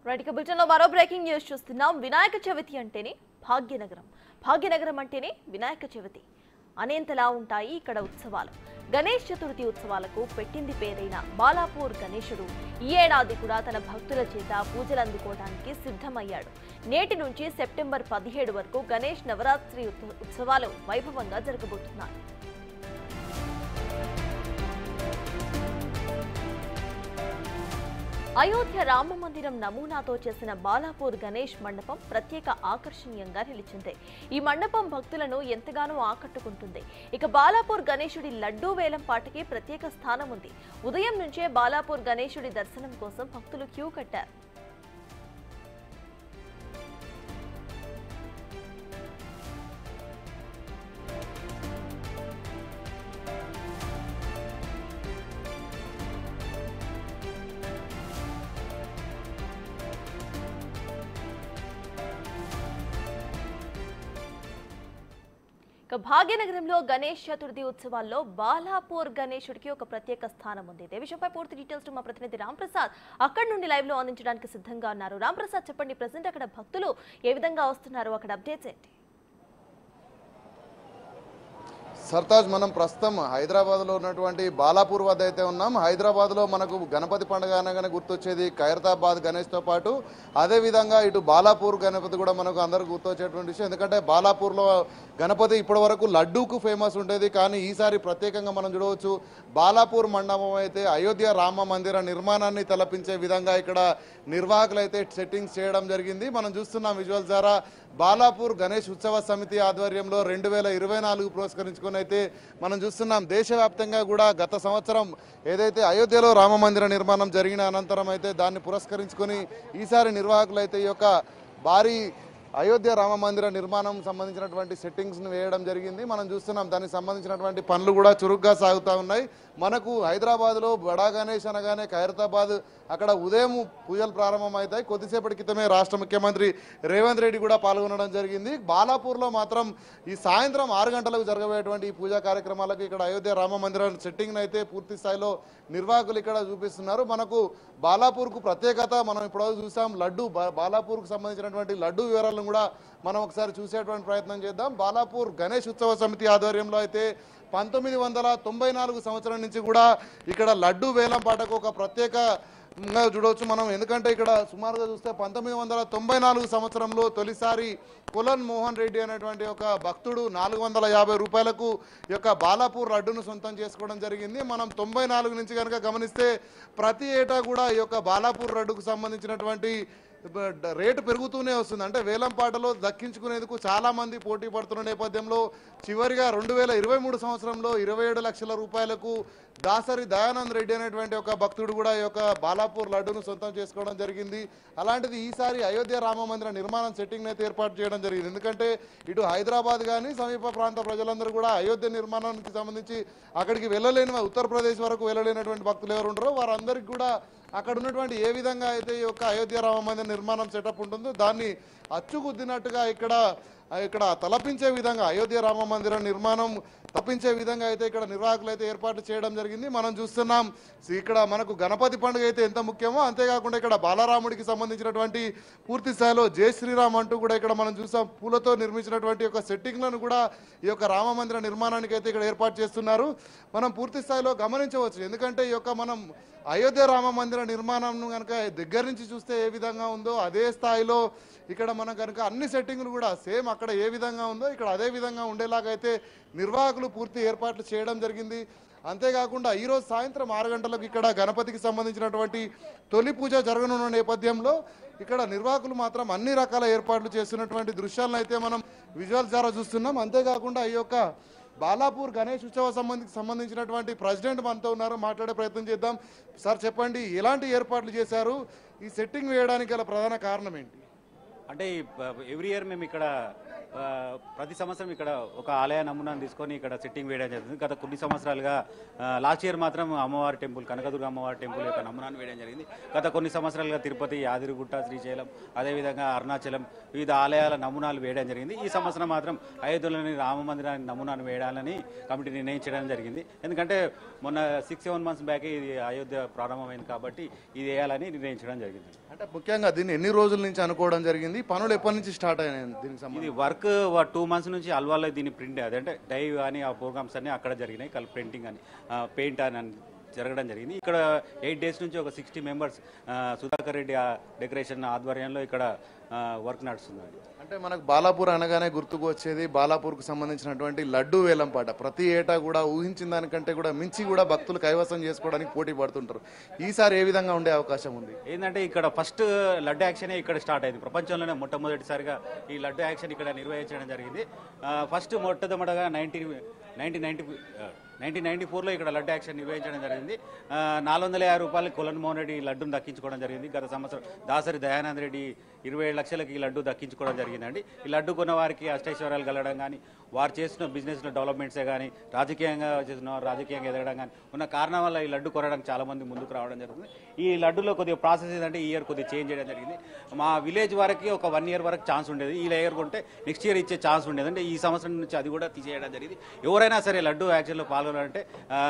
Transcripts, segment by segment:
Right బులెటిన్లో మరో breaking news చూస్తున్నాం. వినాయక చవితి అంటేనే భాగ్యనగరం, భాగ్యనగరం అంటేనే వినాయక చవితి అనేంతలా ఉంటాయి ఇక్కడ ఉత్సవాలు. గణేష్ చతుర్థి ఉత్సవాలకు పెట్టింది పేరైన బాలాపూర్ గణేశుడు ఈ ఏడాది కూడా తన భక్తుల చేత పూజలు అందుకోవడానికి సిద్ధమయ్యాడు. నేటి నుంచి సెప్టెంబర్ 17 వరకు గణేష్ నవరాత్రి ఉత్సవాలు వైభవంగా జరగబోతున్నాయి. అయోధ్య రామ మందిరం నమూనాతో చేసిన బాలాపూర్ గణేష్ మండపం ప్రత్యేక ఆకర్షణీయంగా నిలిచింది. ఈ మండపం భక్తులను ఎంతగానో ఆకట్టుకుంటుంది. ఇక బాలాపూర్ గణేశుడి లడ్డూ వేలం పాటకి ప్రత్యేక స్థానం ఉంది. ఉదయం నుంచే బాలాపూర్ గణేశుడి దర్శనం కోసం భక్తులు క్యూ కట్టారు. భాగ్యనగరంలో గణేష్ చతుర్థి ఉత్సవాల్లో బాలాపూర్ గణేశుడికి ఒక ప్రత్యేక స్థానం ఉంది. ఈ విషయంపై పూర్తి డీటెయిల్స్ మా ప్రతినిధి రాంప్రసాద్ అక్కడి నుండి లైవ్ లో అందించడానికి సిద్ధంగా ఉన్నారు. రాంప్రసాద్, చెప్పండి, ప్రెసెంట్ అక్కడ భక్తులు ఏ విధంగా వస్తున్నారు, అక్కడ అప్డేట్స్ ఏంటి? సర్తాజ్, మనం ప్రస్తుతం హైదరాబాద్లో ఉన్నటువంటి బాలాపూర్ వద్ద అయితే ఉన్నాం. హైదరాబాద్లో మనకు గణపతి పండుగ అనగానే గుర్తొచ్చేది ఖైరతాబాద్ గణేష్తో పాటు అదేవిధంగా ఇటు బాలాపూర్ గణపతి కూడా మనకు అందరికి గుర్తొచ్చేటువంటి విషయం. ఎందుకంటే బాలాపూర్లో గణపతి ఇప్పటి వరకు లడ్డూకు ఫేమస్ ఉండేది, కానీ ఈసారి ప్రత్యేకంగా మనం చూడవచ్చు బాలాపూర్ మండపం అయితే అయోధ్య రామ మందిర నిర్మాణాన్ని తలపించే విధంగా ఇక్కడ నిర్వాహకులు అయితే సెట్టింగ్స్ చేయడం జరిగింది. మనం చూస్తున్నాం విజువల్స్ ద్వారా బాలాపూర్ గణేష్ ఉత్సవ సమితి ఆధ్వర్యంలో 2024 పురస్కరించుకొని అయితే మనం చూస్తున్నాం. దేశవ్యాప్తంగా కూడా గత సంవత్సరం ఏదైతే అయోధ్యలో రామ మందిర నిర్మాణం జరిగిన అనంతరం అయితే దాన్ని పురస్కరించుకొని ఈసారి నిర్వాహకులు అయితే ఈ యొక్క భారీ అయోధ్య రామ మందిర నిర్మాణం సంబంధించినటువంటి సెట్టింగ్స్ను వేయడం జరిగింది. మనం చూస్తున్నాం దానికి సంబంధించినటువంటి పనులు కూడా చురుగ్గా సాగుతూ ఉన్నాయి. మనకు హైదరాబాద్లో బడా గణేష్ అనగానే ఖైరతాబాద్ అక్కడ ఉదయం పూజలు ప్రారంభమవుతాయి. కొద్దిసేపటి క్రితమే రాష్ట్ర ముఖ్యమంత్రి రేవంత్ రెడ్డి కూడా పాల్గొనడం జరిగింది. బాలాపూర్లో మాత్రం ఈ సాయంత్రం 6 గంటలకు జరగబోయేటువంటి ఈ పూజా కార్యక్రమాలకు ఇక్కడ అయోధ్య రామ మందిర సెట్టింగ్ను అయితే పూర్తి స్థాయిలో నిర్వాహకులు ఇక్కడ చూపిస్తున్నారు. మనకు బాలాపూర్కు ప్రత్యేకత మనం ఇప్పుడు చూసాం. లడ్డు బాలాపూర్కు సంబంధించినటువంటి లడ్డు వివరాలను కూడా మనం ఒకసారి చూసేటువంటి ప్రయత్నం చేద్దాం. బాలాపూర్ గణేష్ ఉత్సవ సమితి ఆధ్వర్యంలో అయితే 1994 సంవత్సరం నుంచి కూడా ఇక్కడ లడ్డు వేలం పాటకు ఒక ప్రత్యేకంగా చూడవచ్చు మనం. ఎందుకంటే ఇక్కడ సుమారుగా చూస్తే 1994 సంవత్సరంలో తొలిసారి కొలన్ మోహన్ రెడ్డి అనేటువంటి ఒక భక్తుడు 450 రూపాయలకు ఈ యొక్క బాలాపూర్ లడ్డును సొంతం చేసుకోవడం జరిగింది. మనం 94 నుంచి కనుక గమనిస్తే ప్రతి ఏటా కూడా ఈ యొక్క బాలాపూర్ లడ్డుకు సంబంధించినటువంటి రేటు పెరుగుతూనే వస్తుంది. అంటే వేలం పాటలో దక్కించుకునేందుకు చాలామంది పోటీ పడుతున్న నేపథ్యంలో చివరిగా 2023 సంవత్సరంలో 27 లక్షల రూపాయలకు దాసరి దయానంద్ రెడ్డి అనేటువంటి ఒక భక్తుడు కూడా ఈ యొక్క బాలాపూర్ లడ్డును సొంతం చేసుకోవడం జరిగింది. అలాంటిది ఈసారి అయోధ్య రామ మందిర నిర్మాణం సెట్టింగ్ అయితే ఏర్పాటు చేయడం జరిగింది. ఎందుకంటే ఇటు హైదరాబాద్ కానీ సమీప ప్రాంత ప్రజలందరూ కూడా అయోధ్య నిర్మాణానికి సంబంధించి అక్కడికి వెళ్ళలేని, ఉత్తరప్రదేశ్ వరకు వెళ్ళలేనటువంటి భక్తులు ఎవరు ఉంటారో వారందరికీ కూడా అక్కడ ఉన్నటువంటి ఏ విధంగా అయితే ఈ యొక్క అయోధ్య రామ మందిర నిర్మాణం సెటప్ ఉంటుందో దాన్ని అచ్చుగుద్దినట్టుగా ఇక్కడ తలపించే విధంగా అయోధ్య రామ మందిర నిర్మాణం తప్పించే విధంగా అయితే ఇక్కడ నిర్వాహకులు అయితే ఏర్పాటు చేయడం జరిగింది. మనం చూస్తున్నాం ఇక్కడ మనకు గణపతి పండుగ అయితే ఎంత ముఖ్యమో అంతేకాకుండా ఇక్కడ బాలరాముడికి సంబంధించినటువంటి పూర్తి స్థాయిలో జై శ్రీరామ్ అంటూ కూడా ఇక్కడ మనం చూసాం. పూలతో నిర్మించినటువంటి యొక్క సెట్టింగ్లను కూడా ఈ యొక్క రామ మందిర నిర్మాణానికి అయితే ఇక్కడ ఏర్పాటు చేస్తున్నారు. మనం పూర్తి స్థాయిలో గమనించవచ్చు. ఎందుకంటే ఈ యొక్క మనం అయోధ్య రామ మందిర నిర్మాణం కనుక దగ్గర నుంచి చూస్తే ఏ విధంగా ఉందో అదే స్థాయిలో ఇక్కడ మనం కనుక అన్ని సెట్టింగ్లు కూడా సేమ్ అక్కడ ఏ విధంగా ఉందో ఇక్కడ అదే విధంగా ఉండేలాగా అయితే నిర్వాహకులు పూర్తి ఏర్పాట్లు చేయడం జరిగింది. అంతేకాకుండా ఈరోజు సాయంత్రం 6 గంటలకు ఇక్కడ గణపతికి సంబంధించినటువంటి తొలి పూజ జరగనున్న నేపథ్యంలో ఇక్కడ నిర్వాహకులు మాత్రం అన్ని రకాల ఏర్పాట్లు చేస్తున్నటువంటి దృశ్యాలను అయితే మనం విజువల్స్ ద్వారా చూస్తున్నాం. అంతేకాకుండా ఈ యొక్క బాలాపూర్ గణేష్ ఉత్సవ సంబంధించినటువంటి ప్రెసిడెంట్ మనతో ఉన్నారు, మాట్లాడే ప్రయత్నం చేద్దాం. సార్, చెప్పండి, ఎలాంటి ఏర్పాట్లు చేశారు? ఈ సెట్టింగ్ వేయడానికి గల ప్రధాన కారణం ఏంటి? అంటే ఎవ్రీ ఇయర్ మేము ఇక్కడ ప్రతి సంవత్సరం ఇక్కడ ఒక ఆలయ నమూనాను తీసుకొని ఇక్కడ సెట్టింగ్ వేయడం జరుగుతుంది. గత కొన్ని సంవత్సరాలుగా లాస్ట్ ఇయర్ మాత్రం అమ్మవారి టెంపుల్ కనకదుర్గ అమ్మవారి టెంపుల్ యొక్క నమూనాను వేయడం జరిగింది. గత కొన్ని సంవత్సరాలుగా తిరుపతి, యాదగిరిగుట్ట, శ్రీశైలం, అదేవిధంగా అరుణాచలం వివిధ ఆలయాల నమూనాలు వేయడం జరిగింది. ఈ సంవత్సరం మాత్రం అయోధ్యలోని రామ మందిరాన్ని నమూనాను వేయాలని కమిటీ నిర్ణయించడం జరిగింది. ఎందుకంటే మొన్న 6-7 months బ్యాక్ ఇది అయోధ్య ప్రారంభమైంది కాబట్టి ఇది వేయాలని నిర్ణయించడం జరిగింది. అంటే ముఖ్యంగా దీన్ని ఎన్ని రోజుల నుంచి అనుకోవడం జరిగింది, పనులు ఎప్పటి నుంచి స్టార్ట్ అయినాయి దీనికి సంబంధించి? ఇది వర్క్ 2 months నుంచి అల్వాల్లో దీన్ని ప్రింట్ అదంటే డైవ్ కానీ ఆ ప్రోగ్రామ్స్ అన్ని అక్కడ జరిగినాయి. ప్రింటింగ్ అని పెయింట్ అని జరగడం జరిగింది. ఇక్కడ 8 days నుంచి ఒక 60 members సుధాకర్ రెడ్డి డెకరేషన్ ఆధ్వర్యంలో ఇక్కడ వర్క్ నడుస్తుంది. అంటే మనకు బాలాపూర్ అనగానే గుర్తుకు వచ్చేది బాలాపూర్కు సంబంధించినటువంటి లడ్డు వేలం పాట. ప్రతి ఏటా కూడా ఊహించిన దానికంటే కూడా మించి కూడా భక్తులు కైవసం చేసుకోవడానికి పోటీ పడుతుంటారు. ఈసారి ఏ విధంగా ఉండే అవకాశం ఉంది? ఏంటంటే ఇక్కడ ఫస్ట్ లడ్డు యాక్షనే ఇక్కడ స్టార్ట్ అయింది. ప్రపంచంలోనే మొట్టమొదటిసారిగా ఈ లడ్డు యాక్షన్ ఇక్కడ నిర్వహించడం జరిగింది. ఫస్ట్ మొట్టమొదటిగా 1994లో ఇక్కడ లడ్డు యాక్షన్ నిర్వహించడం జరిగింది. 450 రూపాయలు కొలను మోహన్ రెడ్డి లడ్డును దక్కించుకోవడం జరిగింది. గత సంవత్సరం దాసరి దయానంద రెడ్డి 27 లక్షలకి ఈ లడ్డు దక్కించుకోవడం జరిగిందండి. ఈ లడ్డు కొన్న వారికి అష్టైశ్వర్యాలు కలగడం కానీ, వారు చేసిన బిజినెస్లో డెవలప్మెంట్సే కానీ, రాజకీయంగా చేసిన రాజకీయంగా ఎదగడం కానీ ఉన్న కారణం వల్ల ఈ లడ్డు కొనడానికి చాలా మంది ముందుకు రావడం జరుగుతుంది. ఈ లడ్డులో కొద్దిగా ప్రాసెస్ ఏంటంటే ఈ ఇయర్ కొద్దిగా చేంజ్ చేయడం జరిగింది. మా విలేజ్ వరకు ఒక 1 year వరకు ఛాన్స్ ఉండేది. ఈ ఇయర్ కొంటే నెక్స్ట్ ఇయర్ ఇచ్చే ఛాన్స్ ఉండేది. అంటే ఈ సంవత్సరం నుంచి అది కూడా తీసేయడం జరిగింది. ఎవరైనా సరే లడ్డు యాక్షన్లో పాల్గొనాలంటే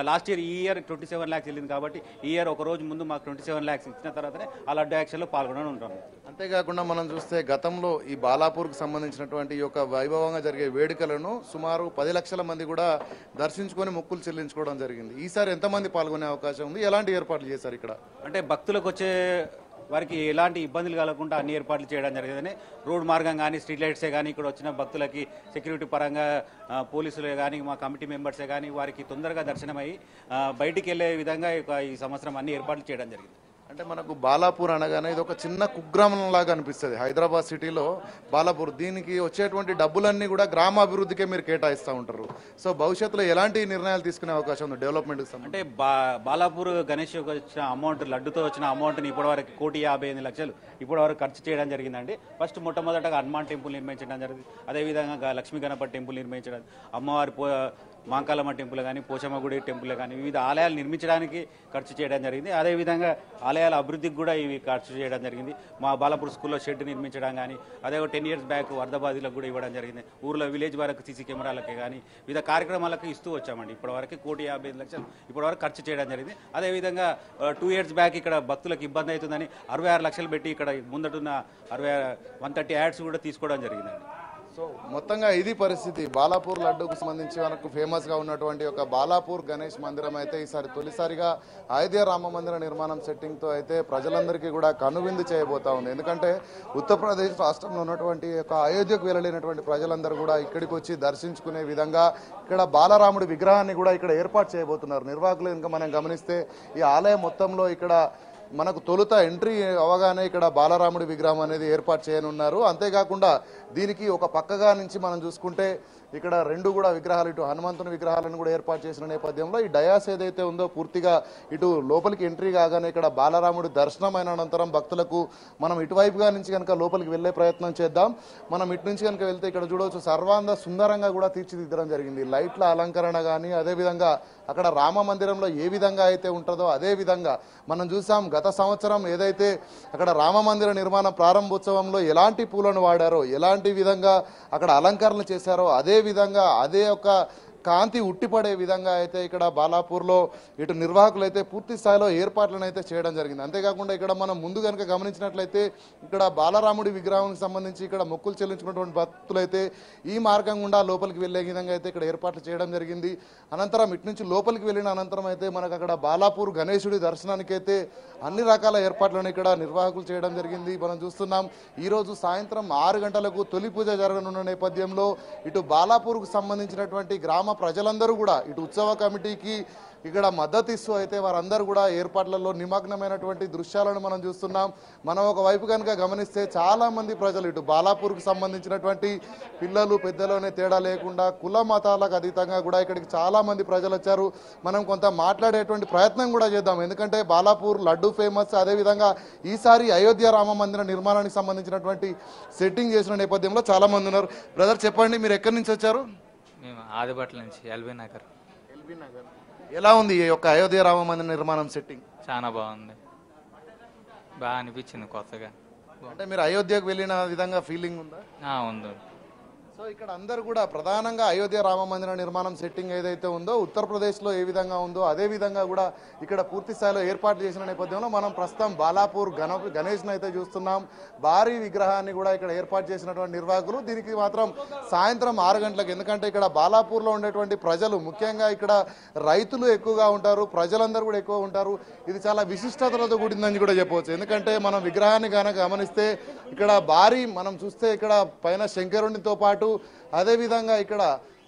లాస్ట్ ఇయర్ ఈ ఇయర్ 27 lakhs వెళ్ళింది కాబట్టి ఈ ఇయర్ ఒక రోజు ముందు మాకు 27 lakhs ఇచ్చిన తర్వాతనే ఆ లడ్డు యాక్షన్లో పాల్గొనడం ఉంటాం. అంతేకాకుండా మనం చూస్తే గతంలో ఈ బాలాపూర్కు సంబంధించినటువంటి ఈ యొక్క వైభవంగా జరిగే వేడుకలను సుమారు 10 లక్షల మంది కూడా దర్శించుకొని మొక్కులు చెల్లించుకోవడం జరిగింది. ఈసారి ఎంతమంది పాల్గొనే అవకాశం ఉంది? ఎలాంటి ఏర్పాట్లు చేశారు ఇక్కడ? అంటే భక్తులకు వచ్చే వారికి ఎలాంటి ఇబ్బందులు కలగకుండా అన్ని ఏర్పాట్లు చేయడం జరిగిందని రోడ్ మార్గం కానీ, స్ట్రీట్ లైట్సే కానీ, ఇక్కడ వచ్చిన భక్తులకి సెక్యూరిటీ పరంగా పోలీసులే కానీ, మా కమిటీ మెంబర్సే కానీ వారికి తొందరగా దర్శనమై బయటికి వెళ్ళే విధంగా ఈ సంవత్సరం అన్ని ఏర్పాట్లు చేయడం జరిగింది. అంటే మనకు బాలాపూర్ అనగానే ఇది ఒక చిన్న కుగ్రామం లాగా అనిపిస్తుంది హైదరాబాద్ సిటీలో బాలాపూర్. దీనికి వచ్చేటువంటి డబ్బులన్నీ కూడా గ్రామాభివృద్ధికే మీరు కేటాయిస్తూ ఉంటారు. సో భవిష్యత్తులో ఎలాంటి నిర్ణయాలు తీసుకునే అవకాశం ఉంది డెవలప్మెంట్కి సంబంధించి? అంటే బాలాపూర్ గణేష్ వచ్చిన అమౌంట్, లడ్డుతో వచ్చిన అమౌంట్ని ఇప్పటివరకు 1,58 లక్షలు ఇప్పటివరకు ఖర్చు చేయడం జరిగిందండి. ఫస్ట్ మొట్టమొదటగా హనుమాన్ టెంపుల్ నిర్మించడం జరిగింది. అదేవిధంగా లక్ష్మీ గణపతి టెంపుల్ నిర్మించడం, అమ్మవారి మాంకాలమ్మ టెంపుల్ కానీ, పోచమ్మ గుడి టెంపుల్ కానీ వివిధ ఆలయాలు నిర్మించడానికి ఖర్చు చేయడం జరిగింది. అదేవిధంగా ఆలయాల అభివృద్ధికి కూడా ఇవి ఖర్చు చేయడం జరిగింది. మా బాలాపూర్ స్కూల్లో షెడ్ నిర్మించడం కానీ, అదే 10 years బ్యాక్ వరదబాధితులకు కూడా ఇవ్వడం జరిగింది. ఊర్లో విలేజ్ వరకు సీసీ కెమెరాలకి కానీ వివిధ కార్యక్రమాలకు ఇస్తూ వచ్చామండి. ఇప్పటివరకు 1,55 లక్షలు ఇప్పటివరకు ఖర్చు చేయడం జరిగింది. అదేవిధంగా 2 years బ్యాక్ ఇక్కడ భక్తులకు ఇబ్బంది అవుతుందని 66 లక్షలు పెట్టి ఇక్కడ ముందటున్న 130 యాడ్స్ కూడా తీసుకోవడం జరిగిందండి. సో మొత్తంగా ఇది పరిస్థితి. బాలాపూర్ లడ్డూకు సంబంధించి మనకు ఫేమస్గా ఉన్నటువంటి ఒక బాలాపూర్ గణేష్ మందిరం అయితే ఈసారి తొలిసారిగా అయోధ్య రామ మందిర నిర్మాణం సెట్టింగ్తో అయితే ప్రజలందరికీ కూడా కనువిందు చేయబోతా ఉంది. ఎందుకంటే ఉత్తరప్రదేశ్ రాష్ట్రంలో ఉన్నటువంటి ఒక అయోధ్యకు వెళ్ళలేనటువంటి ప్రజలందరూ కూడా ఇక్కడికి వచ్చి దర్శించుకునే విధంగా ఇక్కడ బాలరాముడి విగ్రహాన్ని కూడా ఇక్కడ ఏర్పాటు చేయబోతున్నారు నిర్వాహకులు. ఇంకా మనం గమనిస్తే ఈ ఆలయం మొత్తంలో ఇక్కడ మనకు తొలుత ఎంట్రీ అవగానే ఇక్కడ బాలరాముడి విగ్రహం అనేది ఏర్పాటు చేయనున్నారు. అంతేకాకుండా దీనికి ఒక పక్కగా నుంచి మనం చూసుకుంటే ఇక్కడ 2 కూడా విగ్రహాలు, ఇటు హనుమంతుని విగ్రహాలను కూడా ఏర్పాటు చేసిన నేపథ్యంలో ఈ డయాస్ ఏదైతే ఉందో పూర్తిగా ఇటు లోపలికి ఎంట్రీ కాగానే ఇక్కడ బాలరాముడి దర్శనం అయిన అనంతరం భక్తులకు మనం ఇటువైపుగా నుంచి కనుక లోపలికి వెళ్ళే ప్రయత్నం చేద్దాం. మనం ఇటు నుంచి కనుక వెళ్తే ఇక్కడ చూడవచ్చు సర్వాంగ సుందరంగా కూడా తీర్చిదిద్దడం జరిగింది. లైట్ల అలంకరణ కానీ, అదేవిధంగా అక్కడ రామ మందిరంలో ఏ విధంగా అయితే ఉంటుందో అదే విధంగా మనం చూసాం. గత సంవత్సరం ఏదైతే అక్కడ రామ మందిర నిర్మాణ ప్రారంభోత్సవంలో ఎలాంటి పూలను వాడారో, ఎలాంటి విధంగా అక్కడ అలంకరణ చేశారో అదే విధంగా అదే ఒక కాంతి ఉట్టిపడే విధంగా అయితే ఇక్కడ బాలాపూర్లో ఇటు నిర్వాహకులు అయితే పూర్తి స్థాయిలో ఏర్పాట్లను అయితే చేయడం జరిగింది. అంతేకాకుండా ఇక్కడ మనం ముందు కనుక గమనించినట్లయితే ఇక్కడ బాలరాముడి విగ్రహానికి సంబంధించి ఇక్కడ మొక్కులు చెల్లించుకున్నటువంటి భక్తులైతే ఈ మార్గం గుండా లోపలికి వెళ్ళే విధంగా అయితే ఇక్కడ ఏర్పాట్లు చేయడం జరిగింది. అనంతరం ఇటు నుంచి లోపలికి వెళ్ళిన అనంతరం అయితే మనకు అక్కడ బాలాపూర్ గణేశుడి దర్శనానికి అయితే అన్ని రకాల ఏర్పాట్లను ఇక్కడ నిర్వాహకులు చేయడం జరిగింది. మనం చూస్తున్నాం ఈరోజు సాయంత్రం 6 గంటలకు తొలి పూజ జరగనున్న నేపథ్యంలో ఇటు బాలాపూర్కు సంబంధించినటువంటి గ్రామ ప్రజలందరూ కూడా ఇటు ఉత్సవ కమిటీకి ఇక్కడ మద్దతు ఇస్తూ అయితే వారందరూ కూడా ఏర్పాట్లలో నిమగ్నమైనటువంటి దృశ్యాలను మనం చూస్తున్నాం. మనం ఒకవైపు కనుక గమనిస్తే చాలా మంది ప్రజలు ఇటు బాలాపూర్కు సంబంధించినటువంటి పిల్లలు పెద్దలోనే తేడా లేకుండా కుల మతాలకు అతీతంగా కూడా ఇక్కడికి చాలా మంది ప్రజలు వచ్చారు. మనం కొంత మాట్లాడేటువంటి ప్రయత్నం కూడా చేద్దాం. ఎందుకంటే బాలాపూర్ లడ్డు ఫేమస్. అదేవిధంగా ఈసారి అయోధ్య రామ మందిర నిర్మాణానికి సంబంధించినటువంటి సెట్టింగ్ చేసిన నేపథ్యంలో చాలా మంది ఉన్నారు. బ్రదర్ చెప్పండి, మీరు ఎక్కడి నుంచి వచ్చారు? మేము ఆదిబట్ల నుంచి ఎల్బీ నగర్. ఎలా ఉంది ఈ యొక్క అయోధ్య రామ మందిర నిర్మాణం సెట్టింగ్? చాలా బాగుంది, బాగా అనిపించింది కొత్తగా. అంటే మీరు అయోధ్యకు వెళ్ళిన విధంగా ఫీలింగ్ ఉందా? ఉంది. సో ఇక్కడ అందరూ కూడా ప్రధానంగా అయోధ్య రామ మందిర నిర్మాణం సెట్టింగ్ ఏదైతే ఉందో ఉత్తరప్రదేశ్లో ఏ విధంగా ఉందో అదే విధంగా కూడా ఇక్కడ పూర్తి స్థాయిలో ఏర్పాటు చేసిన నేపథ్యంలో మనం ప్రస్తుతం బాలాపూర్ గణేష్ను అయితే చూస్తున్నాం. భారీ విగ్రహాన్ని కూడా ఇక్కడ ఏర్పాటు చేసినటువంటి నిర్వాహకులు దీనికి మాత్రం సాయంత్రం 6 గంటలకు, ఎందుకంటే ఇక్కడ బాలాపూర్లో ఉండేటువంటి ప్రజలు ముఖ్యంగా ఇక్కడ రైతులు ఎక్కువగా ఉంటారు, ప్రజలందరూ కూడా ఎక్కువ ఉంటారు. ఇది చాలా విశిష్టతలతో కూడిందని కూడా చెప్పవచ్చు. ఎందుకంటే మనం విగ్రహాన్ని కనుక గమనిస్తే ఇక్కడ భారీ మనం చూస్తే ఇక్కడ పైన శంకరునితో పాటు అదేవిధంగా ఇక్కడ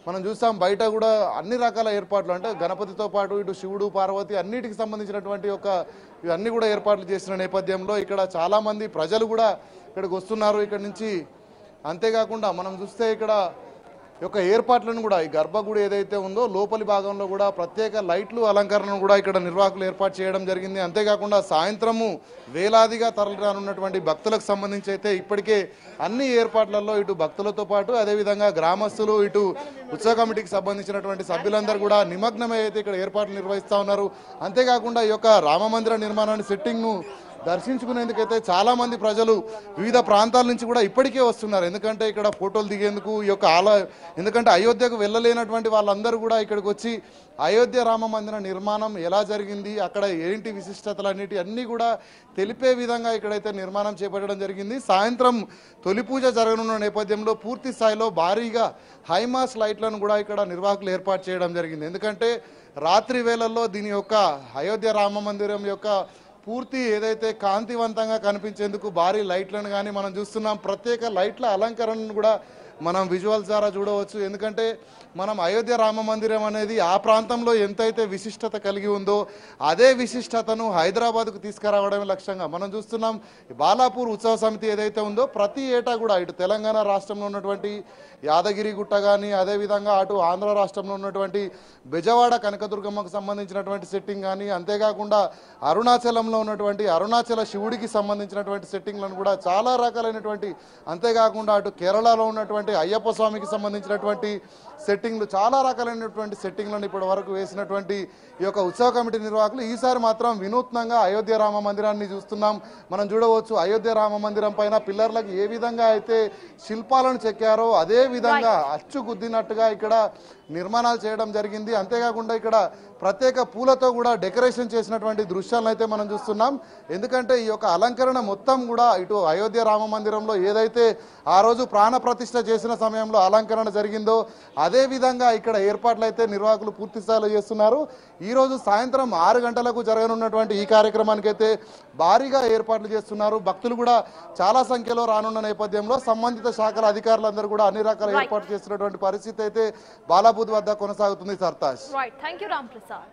మనం చూస్తాం బయట కూడా అన్ని రకాల ఏర్పాట్లు, అంటే గణపతితో పాటు ఇటు శివుడు పార్వతి అన్నిటికి సంబంధించినటువంటి ఇవన్నీ కూడా ఏర్పాట్లు చేసిన నేపథ్యంలో ఇక్కడ చాలా మంది ప్రజలు కూడా ఇక్కడికి వస్తున్నారు ఇక్కడ నుంచి. అంతేకాకుండా మనం చూస్తే ఇక్కడ యొక్క ఏర్పాట్లను కూడా ఈ గర్భగుడి ఏదైతే ఉందో లోపలి భాగంలో కూడా ప్రత్యేక లైట్లు అలంకరణను కూడా ఇక్కడ నిర్వాహకులు ఏర్పాటు చేయడం జరిగింది. అంతేకాకుండా సాయంత్రము వేలాదిగా తరలిరానున్నటువంటి భక్తులకు సంబంధించి అయితే ఇప్పటికే అన్ని ఏర్పాట్లలో ఇటు భక్తులతో పాటు అదేవిధంగా గ్రామస్తులు ఇటు ఉత్సవ కమిటీకి సంబంధించినటువంటి సభ్యులందరూ కూడా నిమగ్నమై అయితే ఇక్కడ ఏర్పాట్లు నిర్వహిస్తూ ఉన్నారు. అంతేకాకుండా ఈ యొక్క రామమందిర నిర్మాణాన్ని సెట్టింగ్ను దర్శించుకునేందుకైతే చాలా మంది ప్రజలు వివిధ ప్రాంతాల నుంచి కూడా ఇప్పటికే వస్తున్నారు. ఎందుకంటే ఇక్కడ ఫోటోలు దిగేందుకు ఈ యొక్క ఎందుకంటే అయోధ్యకు వెళ్ళలేనటువంటి వాళ్ళందరూ కూడా ఇక్కడికి వచ్చి అయోధ్య రామ మందిర నిర్మాణం ఎలా జరిగింది, అక్కడ ఏంటి విశిష్టతలు అన్నీ కూడా తెలిపే విధంగా ఇక్కడైతే నిర్మాణం చేపట్టడం జరిగింది. సాయంత్రం తొలి పూజ జరగనున్న నేపథ్యంలో పూర్తి స్థాయిలో భారీగా హైమాస్ లైట్లను కూడా ఇక్కడ నిర్వాహకులు ఏర్పాటు చేయడం జరిగింది. ఎందుకంటే రాత్రి వేళల్లో దీని యొక్క అయోధ్య రామ మందిరం యొక్క పూర్తి ఏదైతే కాంతివంతంగా కనిపించేందుకు భారీ లైట్లను కానీ మనం చూస్తున్నాం. ప్రత్యేక లైట్ల అలంకరణను కూడా మనం విజువల్స్ ద్వారా చూడవచ్చు. ఎందుకంటే మనం అయోధ్య రామ మందిరం అనేది ఆ ప్రాంతంలో ఎంతైతే విశిష్టత కలిగి ఉందో అదే విశిష్టతను హైదరాబాద్కు తీసుకురావడమే లక్ష్యంగా మనం చూస్తున్నాం. బాలాపూర్ ఉత్సవ సమితి ఏదైతే ఉందో ప్రతి ఏటా కూడా ఇటు తెలంగాణ రాష్ట్రంలో ఉన్నటువంటి యాదగిరి గుట్ట కానీ అదేవిధంగా అటు ఆంధ్ర రాష్ట్రంలో ఉన్నటువంటి బెజవాడ కనకదుర్గమ్మకు సంబంధించినటువంటి సెట్టింగ్ కానీ అంతేకాకుండా అరుణాచలంలో ఉన్నటువంటి అరుణాచల శివుడికి సంబంధించినటువంటి సెట్టింగ్లను కూడా చాలా రకాలైనటువంటి, అంతేకాకుండా అటు కేరళలో ఉన్నటువంటి అయ్యప్ప స్వామికి సంబంధించినటువంటి సెట్టింగ్లు చాలా రకాలైనటువంటి సెట్టింగ్లను ఇప్పటి వరకు వేసినటువంటి ఈ యొక్క ఉత్సవ కమిటీ నిర్వాహకులు ఈసారి మాత్రం వినూత్నంగా అయోధ్య రామ మందిరాన్ని చూస్తున్నాం. మనం చూడవచ్చు అయోధ్య రామ మందిరం పైన పిల్లర్లకు ఏ విధంగా అయితే శిల్పాలను చెక్కారో అదే విధంగా అచ్చు గుద్దినట్టుగా ఇక్కడ నిర్మాణాలు చేయడం జరిగింది. అంతేకాకుండా ఇక్కడ ప్రత్యేక పూలతో కూడా డెకరేషన్ చేసినటువంటి దృశ్యాలను అయితే మనం చూస్తున్నాం. ఎందుకంటే ఈ యొక్క అలంకరణ మొత్తం కూడా ఇటు అయోధ్య రామ మందిరంలో ఏదైతే ఆ రోజు ప్రాణ ప్రతిష్ఠ చేసిన సమయంలో అలంకరణ జరిగిందో అదే విధంగా ఇక్కడ ఏర్పాట్లు అయితే నిర్వాహకులు పూర్తి స్థాయిలో చేస్తున్నారు. ఈ రోజు సాయంత్రం 6 గంటలకు జరగనున్నటువంటి ఈ కార్యక్రమానికి అయితే భారీగా ఏర్పాట్లు చేస్తున్నారు. భక్తులు కూడా చాలా సంఖ్యలో రానున్న నేపథ్యంలో సంబంధిత శాఖల అధికారులందరూ కూడా అన్ని రకాల ఏర్పాట్లు చేస్తున్నటువంటి పరిస్థితి అయితే బాలాపూర్ వద్ద కొనసాగుతుంది. సర్తాజ్. Right, thank you Ram Prasad.